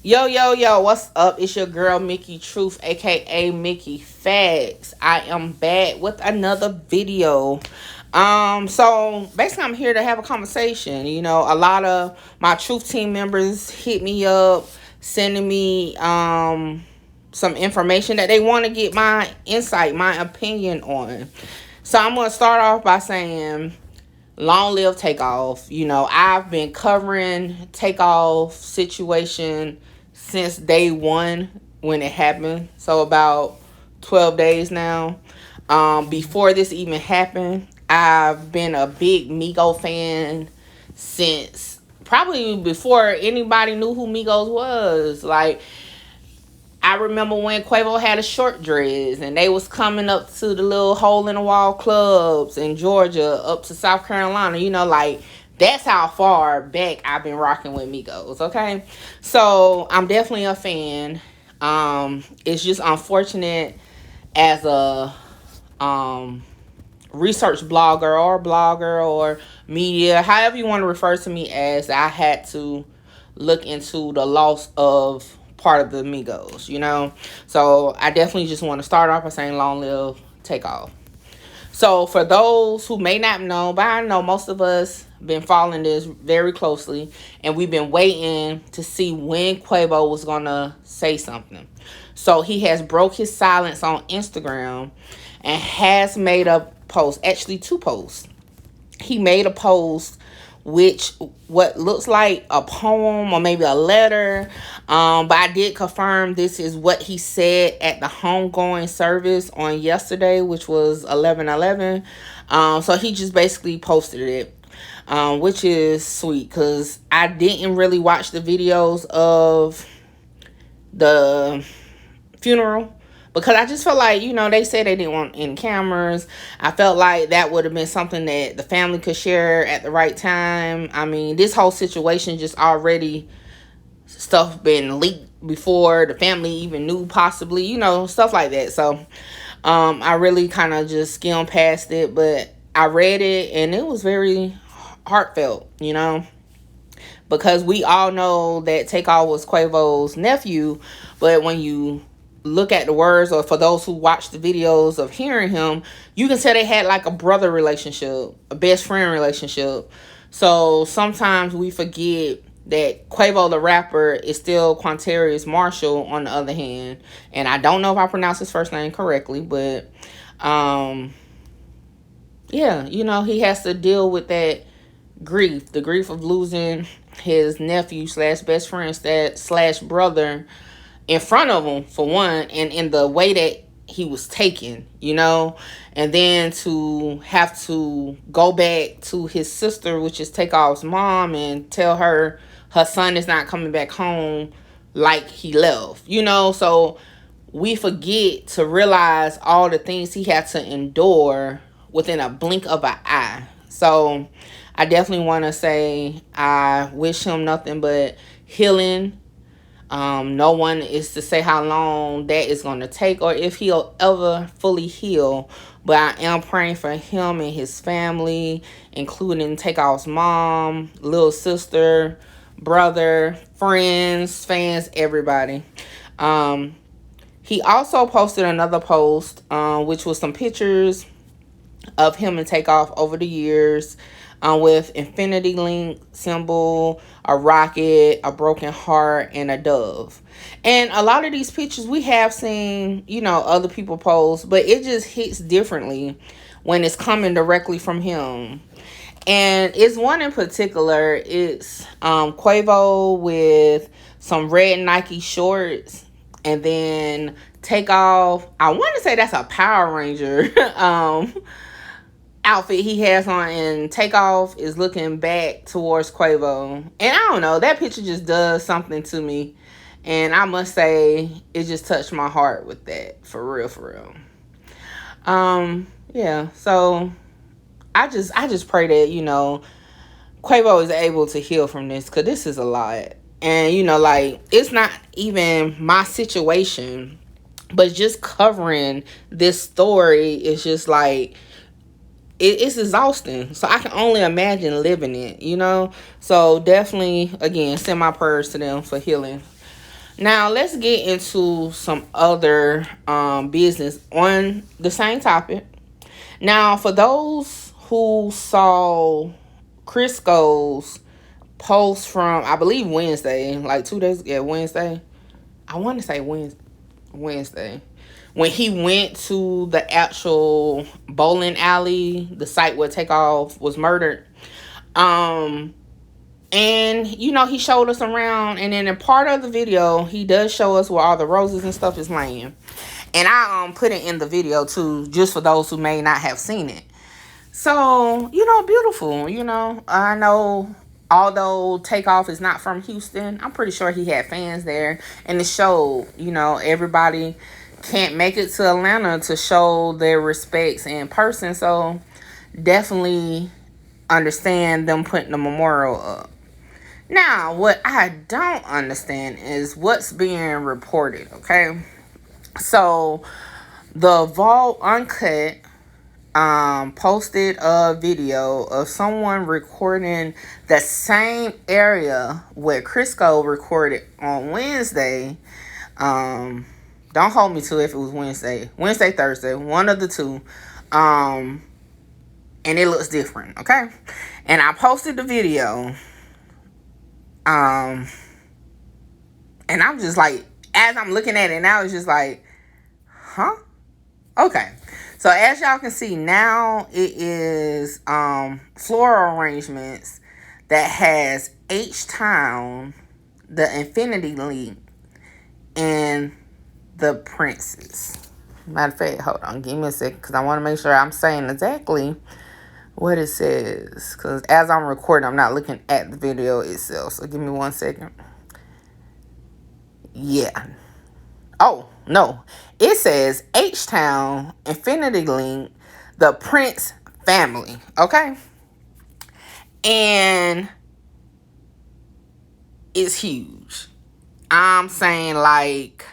Yo, what's up? It's your girl Mickey Truth, aka Mickey Facts. I am back with another video. So basically I'm here to have a conversation. A lot of my Truth team members hit me up, sending me some information that they want to get my insight, my opinion on. So I'm gonna start off by saying long live Takeoff. I've been covering Takeoff situation since day one when it happened. So about 12 days now. Before this even happened, I've been a big Migo fan since probably before anybody knew who Migos was. Like, I remember when Quavo had a short dress and they was coming up to the little hole in the wall clubs in Georgia up to South Carolina. Like, that's how far back I've been rocking with Migos, okay? So I'm definitely a fan. It's just unfortunate as a research blogger or media, however you want to refer to me as, I had to look into the loss of part of the Migos. So I definitely just want to start off by saying long live Takeoff. So for those who may not know, but I know most of us been following this very closely, and we've been waiting to see when Quavo was gonna say something. So he has broke his silence on Instagram and has made a post, actually two posts. He made a post which what looks like a poem or maybe a letter, but I did confirm this is what he said at the homegoing service on yesterday, which was 11/11. So he just basically posted it, which is sweet because I didn't really watch the videos of the funeral because I just felt like, they said they didn't want any cameras. I felt like that would have been something that the family could share at the right time. I mean, this whole situation just already stuff been leaked before the family even knew, possibly, stuff like that. So I really kind of just skimmed past it, but I read it and it was very heartfelt, because we all know that Takeoff was Quavo's nephew, but when you look at the words, or for those who watch the videos of hearing him, you can say they had like a brother relationship, a best friend relationship. So sometimes we forget that Quavo the rapper is still Quantarius Marshall on the other hand. And I don't know if I pronounced his first name correctly, but yeah, he has to deal with that grief, the grief of losing his nephew slash best friend slash brother in front of him, for one, and in the way that he was taken, and then to have to go back to his sister, which is Takeoff's mom, and tell her son is not coming back home like he left, so we forget to realize all the things he had to endure within a blink of an eye. So I definitely want to say I wish him nothing but healing. No one is to say how long that is going to take or if he'll ever fully heal. But I am praying for him and his family, including Takeoff's mom, little sister, brother, friends, fans, everybody. He also posted another post, which was some pictures of him and Takeoff over the years, with infinity link symbol, a rocket, a broken heart, and a dove. And a lot of these pictures we have seen, other people post, but it just hits differently when it's coming directly from him. And it's one in particular. It's Quavo with some red Nike shorts, and then Takeoff. I want to say that's a Power Ranger outfit he has on, and Takeoff is looking back towards Quavo. And I don't know, that picture just does something to me. And I must say, it just touched my heart with that. For real. Yeah, so I just pray that, Quavo is able to heal from this, because this is a lot. And, like, it's not even my situation, but just covering this story is just like, it's exhausting. So I can only imagine living it, So definitely, again, send my prayers to them for healing. Now let's get into some other business on the same topic. Now, for those who saw Crisco's post from, I believe, Wednesday, like 2 days, yeah, Wednesday. I want to say Wednesday. When he went to the actual bowling alley, the site where Takeoff was murdered. And he showed us around, and then in part of the video, he does show us where all the roses and stuff is laying. And I put it in the video too, just for those who may not have seen it. So, beautiful. I know, although Takeoff is not from Houston, I'm pretty sure he had fans there. And it showed, everybody can't make it to Atlanta to show their respects in person. So, definitely understand them putting the memorial up. Now, what I don't understand is what's being reported, okay? So, the Vault Uncut posted a video of someone recording the same area where Crisco recorded on Wednesday. Don't hold me to if it was Wednesday, Thursday, one of the two. And it looks different, okay? And I posted the video. And I'm just like, as I'm looking at it now, it's just like, huh? Okay. So as y'all can see now, it is floral arrangements that has H-Town, the Infinity Link, and the Princess. Matter of fact, hold on, give me a second, because I want to make sure I'm saying exactly what it says. Because as I'm recording, I'm not looking at the video itself. So give me 1 second. Yeah. Oh, no. It says H-Town, Infinity Link, the Prince family. Okay? And it's huge. I'm saying, like,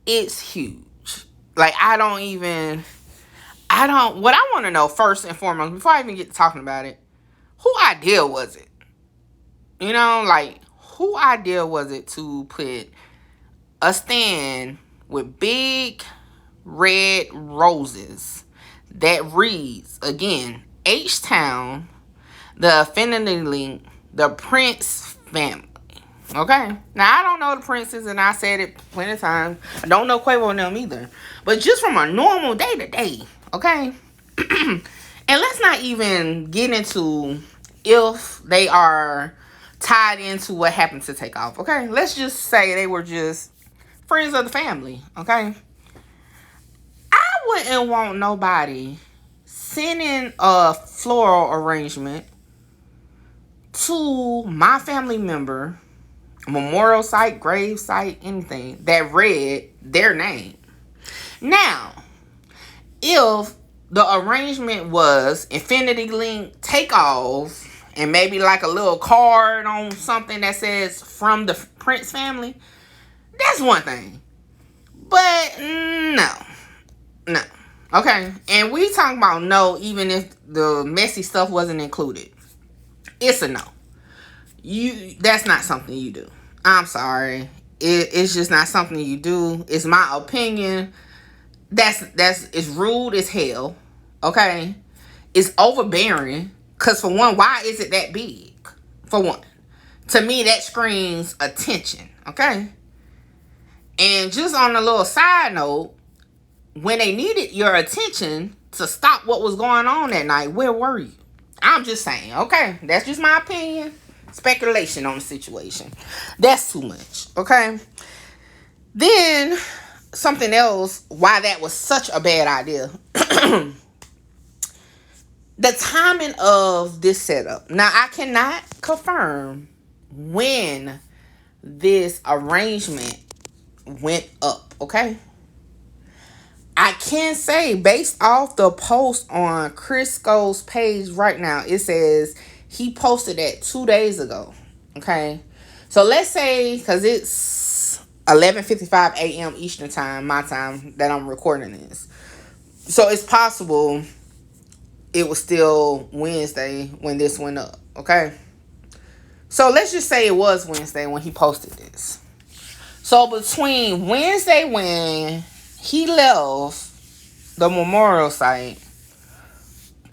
it's huge. Like, what I want to know first and foremost, before I even get to talking about it, who idea was it? Like, who idea was it to put a stand with big red roses that reads, again, H-Town, the Infinity Link, the Prince family. Okay? Now, I don't know the Princes, and I said it plenty of times. I don't know Quavo and them either. But just from a normal day-to-day, okay? And let's not even get into if they are tied into what happened to Takeoff, okay? Let's just say they were just friends of the family, okay? I wouldn't want nobody sending a floral arrangement to my family member, memorial site, grave site, anything, that read their name. Now, if the arrangement was Infinity Link, Takeoff, and maybe like a little card on something that says from the Prince family, that's one thing. But no. Okay? And we talking about no, even if the messy stuff wasn't included. It's a no. That's not something you do. I'm sorry. It's just not something you do. It's my opinion. It's rude as hell. Okay? It's overbearing. Because for one, why is it that big? For one. To me, that screams attention. Okay? And just on a little side note, when they needed your attention to stop what was going on that night, where were you? I'm just saying. Okay? That's just my opinion. Speculation on the situation. That's too much. Okay? Then, something else, why that was such a bad idea. The timing of this setup. Now, I cannot confirm when this arrangement went up, okay? I can say, based off the post on Crisco's page right now, it says he posted that 2 days ago, okay? So let's say, because it's 11:55 a.m. Eastern time, my time, that I'm recording this. So it's possible it was still Wednesday when this went up, okay? So let's just say it was Wednesday when he posted this. So between Wednesday when he left the memorial site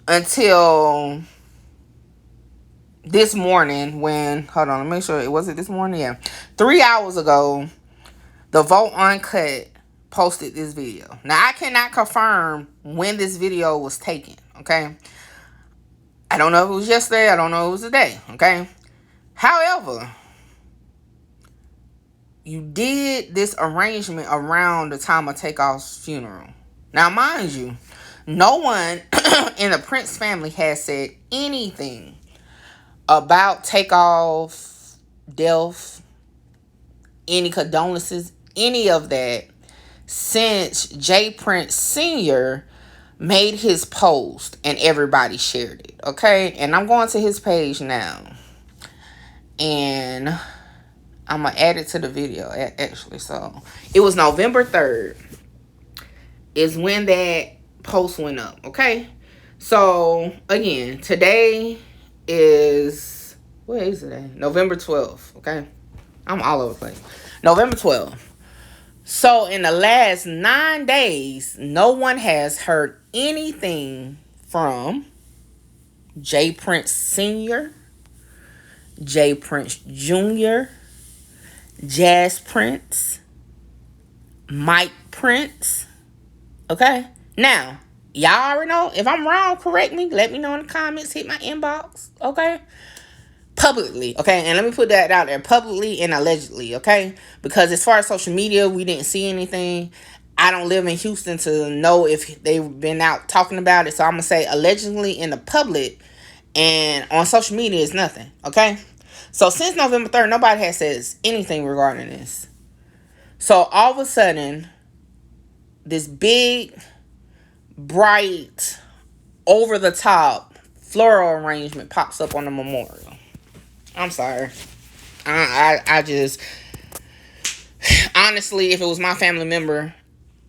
until this morning when, hold on, let me make sure, was it this morning? Yeah. 3 hours ago, the Vote Uncut posted this video. Now, I cannot confirm when this video was taken, okay? I don't know if it was yesterday. I don't know if it was today, okay? However, you did this arrangement around the time of Takeoff's funeral. Now, mind you, no one in the Prince family has said anything about Takeoff, death, any condolences, any of that, since J. Prince Sr. made his post and everybody shared it, okay? And I'm going to his page now. And I'm going to add it to the video, actually. So, it was November 3rd is when that post went up, okay? So, again, today is, what is today? November 12th, okay? I'm all over the place. November 12th. So, in the last 9 days, no one has heard anything from J. Prince Sr., J. Prince Jr., Jazz Prince, Mike Prince. Okay? Now, y'all already know. If I'm wrong, correct me. Let me know in the comments. Hit my inbox. Okay? Publicly, okay? And let me put that out there. Publicly and allegedly, okay? Because as far as social media, we didn't see anything. I don't live in Houston to know if they've been out talking about it. So I'm going to say allegedly in the public, and on social media is nothing, okay? So since November 3rd, nobody has said anything regarding this. So all of a sudden, this big, bright, over-the-top floral arrangement pops up on the memorial. I'm sorry. I just, honestly, if it was my family member,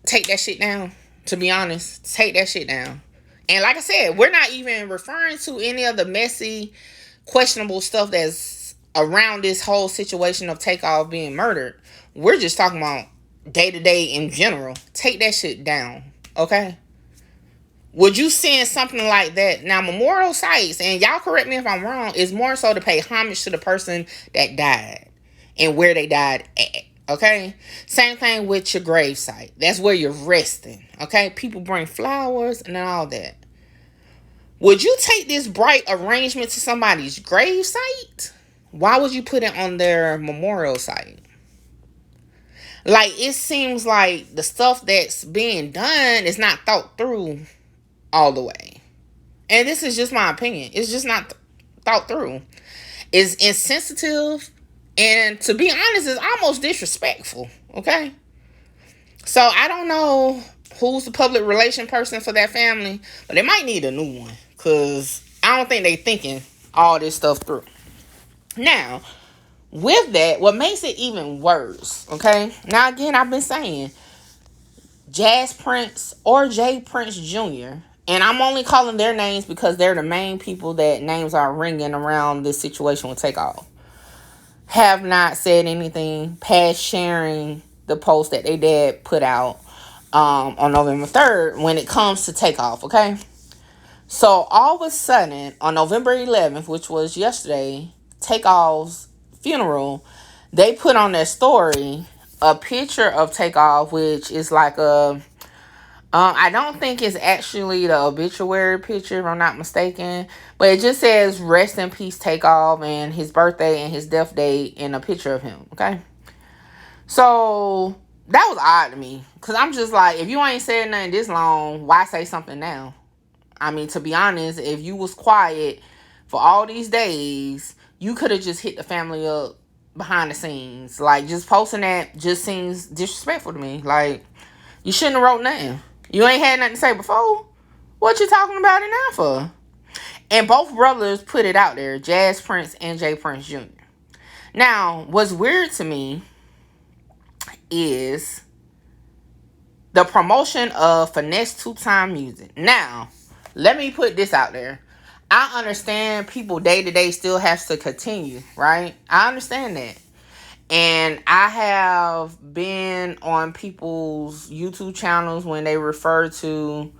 take that shit down. To be honest, take that shit down. And like I said, we're not even referring to any of the messy, questionable stuff that's around this whole situation of Takeoff being murdered. We're just talking about day-to-day in general. Take that shit down, okay? Would you send something like that? Now, memorial sites, and y'all correct me if I'm wrong, is more so to pay homage to the person that died and where they died at, okay? Same thing with your grave site. That's where you're resting, okay? People bring flowers and all that. Would you take this bright arrangement to somebody's grave site? Why would you put it on their memorial site? Like, it seems like the stuff that's being done is not thought through all the way. And this is just my opinion. It's just not thought through. It's insensitive. And to be honest, it's almost disrespectful. Okay? So I don't know who's the public relation person for that family. But they might need a new one. Because I don't think they thinking all this stuff through. Now, with that, what makes it even worse. Okay? Now again, I've been saying Jazz Prince or J. Prince Jr., and I'm only calling their names because they're the main people that names are ringing around this situation with Takeoff, have not said anything past sharing the post that they did put out on November 3rd when it comes to Takeoff, okay? So all of a sudden, on November 11th, which was yesterday, Takeoff's funeral, they put on their story a picture of Takeoff, which is like a... I don't think it's actually the obituary picture, if I'm not mistaken. But it just says, rest in peace, Takeoff, and his birthday and his death date, and a picture of him, okay? So, that was odd to me. Because I'm just like, if you ain't said nothing this long, why say something now? I mean, to be honest, if you was quiet for all these days, you could have just hit the family up behind the scenes. Like, just posting that just seems disrespectful to me. Like, you shouldn't have wrote nothing. You ain't had nothing to say before. What you talking about it now for? And both brothers put it out there. Jazz Prince and J. Prince Jr. Now, what's weird to me is the promotion of Finesse 2 Time Music. Now, let me put this out there. I understand people day to day still has to continue, right? I understand that. And I have been on people's YouTube channels when they refer to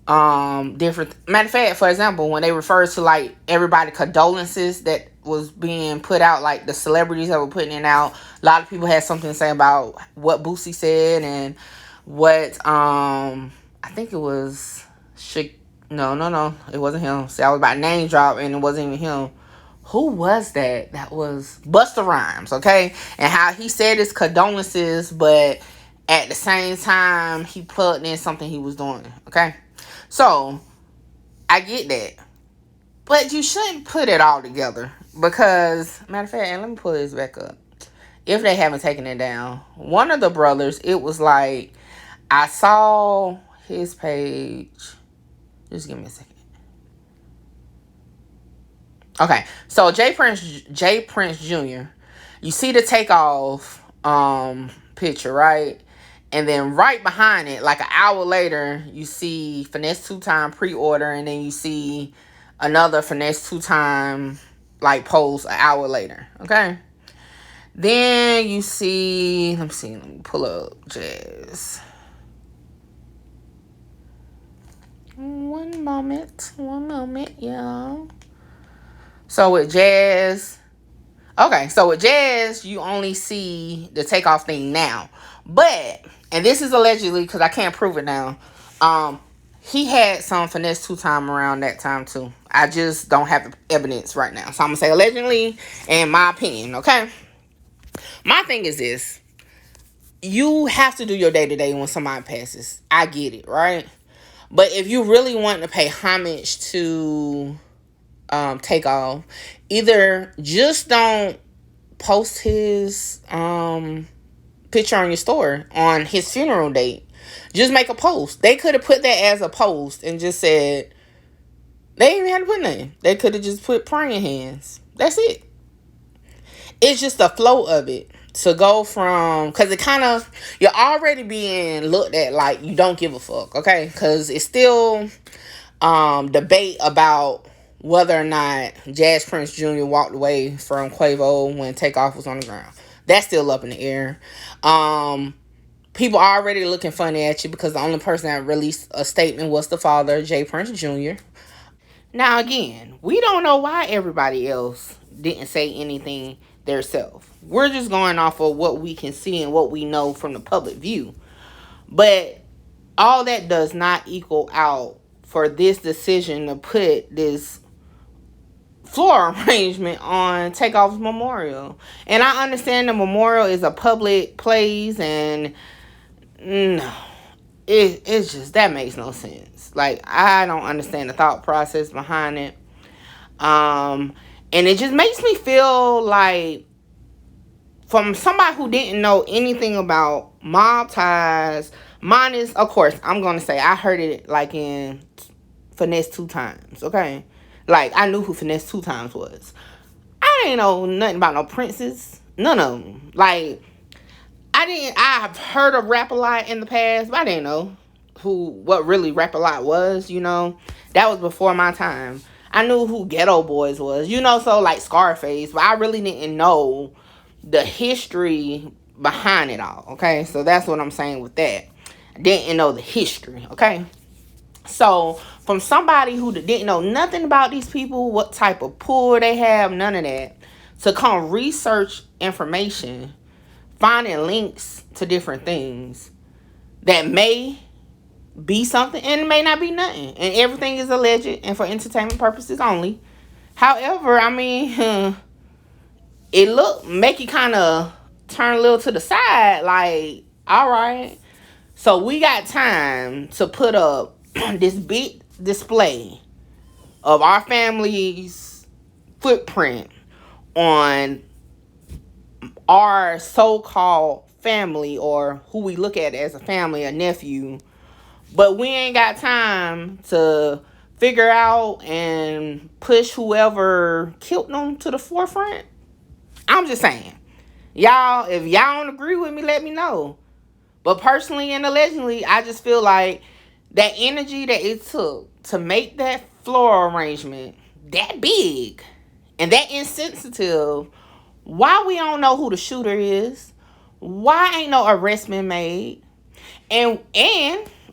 different, matter of fact, for example, when they refer to like everybody condolences that was being put out, like the celebrities that were putting it out, a lot of people had something to say about what Boosie said and what I think it was no, it wasn't him. See, I was about name drop and it wasn't even him. Who was that? That was Busta Rhymes, okay? And how he said his condolences, but at the same time he plugged in something he was doing, okay? So I get that, but you shouldn't put it all together because, matter of fact, and let me pull this back up. If they haven't taken it down, one of the brothers, it was like I saw his page. Just give me a second. Okay, so J Prince Jr. You see the takeoff picture, right? And then right behind it, like an hour later, you see Finesse Two Time pre-order, and then you see another Finesse Two Time like post an hour later. Okay. Then you see, let me pull up Jazz. One moment, y'all. So with Jazz, okay, so with Jazz, you only see the takeoff thing now. But, and this is allegedly, because I can't prove it now, he had some Finesse Two Time around that time too. I just don't have the evidence right now. So I'm going to say allegedly, in my opinion, okay? My thing is this. You have to do your day-to-day when somebody passes. I get it, right? But if you really want to pay homage to Takeoff, either just don't post his picture on your story on his funeral date. Just make a post. They could have put that as a post and just said, they didn't even have to put nothing. They could have just put praying hands. That's it. It's just the flow of it. To go from, because it kind of, you're already being looked at like you don't give a fuck, okay? Because it's still debate about whether or not Jazz Prince Jr. walked away from Quavo when Takeoff was on the ground. That's still up in the air. People are already looking funny at you because the only person that released a statement was the father, J Prince Jr. Now again, we don't know why everybody else didn't say anything theirself. We're just going off of what we can see and what we know from the public view. But all that does not equal out for this decision to put this floral arrangement on Takeoff's memorial. And I understand the memorial is a public place, and no, it's just, that makes no sense. Like, I don't understand the thought process behind it. And it just makes me feel like, from somebody who didn't know anything about mob ties, minus, of course, I'm going to say I heard it like in Finesse Two Times, okay? Like, I knew who Finesse Two Times was. I didn't know nothing about no princes. None of them. Like, I've heard of Rap-A-Lot in the past, but I didn't know what really Rap-A-Lot was, you know? That was before my time. I knew who Ghetto Boys was, you know, so like Scarface, but I really didn't know the history behind it all, okay? So that's what I'm saying with that. I didn't know the history, okay? So from somebody who didn't know nothing about these people, what type of pull they have, none of that, to come research information, finding links to different things that may be something and it may not be nothing. And everything is alleged and for entertainment purposes only. However, I mean, it make you kind of turn a little to the side, like, all right, so we got time to put up this big display of our family's footprint on our so-called family, or who we look at as a family, a nephew, but we ain't got time to figure out and push whoever killed them to the forefront. I'm just saying. Y'all, if y'all don't agree with me, let me know. But personally and allegedly, I just feel like that energy that it took to make that floral arrangement that big and that insensitive, why we don't know who the shooter is, why ain't no arrest been made, and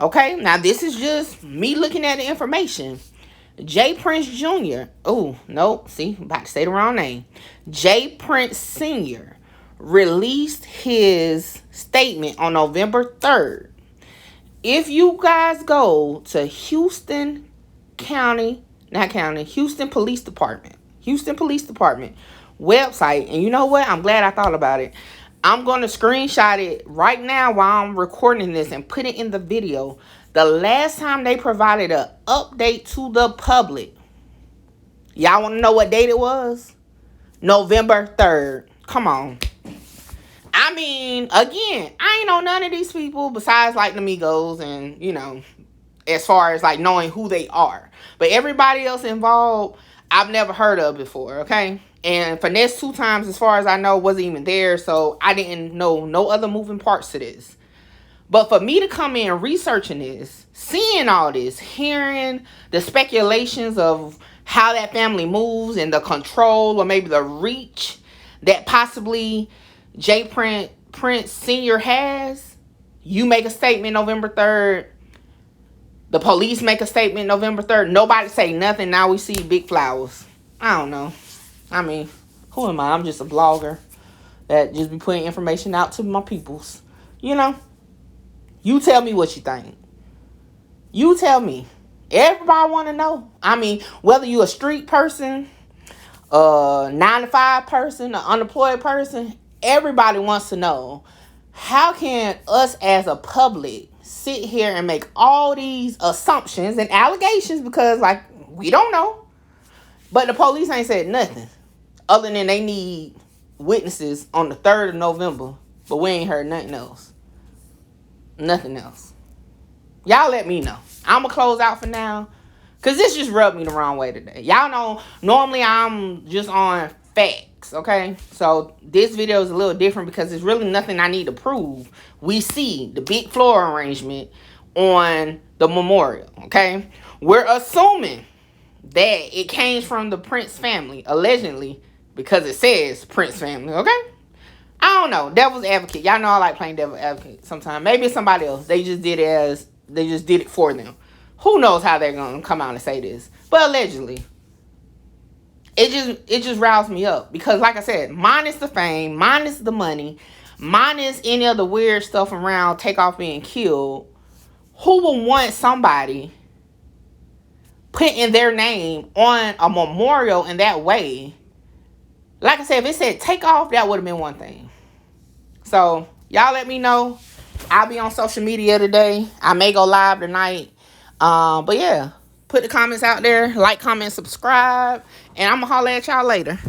okay, now this is just me looking at the information. J. Prince Jr. Oh, nope. See, I'm about to say the wrong name. J. Prince Sr. released his statement on November 3rd. If you guys go to Houston Police Department website, and you know what? I'm glad I thought about it. I'm going to screenshot it right now while I'm recording this and put it in the video. The last time they provided an update to the public, y'all want to know what date it was? November 3rd. Come on. I mean, again, I ain't know none of these people besides like the Migos and, you know, as far as like knowing who they are. But everybody else involved, I've never heard of before, okay? And Finesse 2 Times, as far as I know, wasn't even there, so I didn't know no other moving parts to this. But for me to come in researching this, seeing all this, hearing the speculations of how that family moves and the control or maybe the reach that possibly J. Prince Sr. has, you make a statement November 3rd. The police make a statement November 3rd. Nobody say nothing. Now we see big flowers. I don't know. I mean, who am I? I'm just a blogger that just be putting information out to my peoples. You know? You tell me what you think. You tell me. Everybody want to know. I mean, whether you a street person, a 9-to-5 person, an unemployed person, everybody wants to know, how can us as a public sit here and make all these assumptions and allegations, because like we don't know, but the police ain't said nothing other than they need witnesses on the 3rd of November, but we ain't heard nothing else. Nothing else. Y'all let me know. I'ma close out for now, cause this just rubbed me the wrong way today. Y'all know normally I'm just on facts, okay? So this video is a little different because there's really nothing I need to prove. We see the big floral arrangement on the memorial, okay? We're assuming that it came from the Prince family, allegedly, because it says Prince family, okay? I don't know. Devil's advocate. Y'all know I like playing devil's advocate sometimes. Maybe it's somebody else. They just did it for them. Who knows how they're gonna come out and say this? But allegedly. It just roused me up. Because like I said, minus the fame, minus the money, minus any of the weird stuff around Takeoff being killed, who would want somebody putting their name on a memorial in that way? Like I said, if it said Takeoff, that would have been one thing. So, y'all let me know. I'll be on social media today. I may go live tonight. But yeah, put the comments out there. Like, comment, subscribe. And I'm going to holler at y'all later.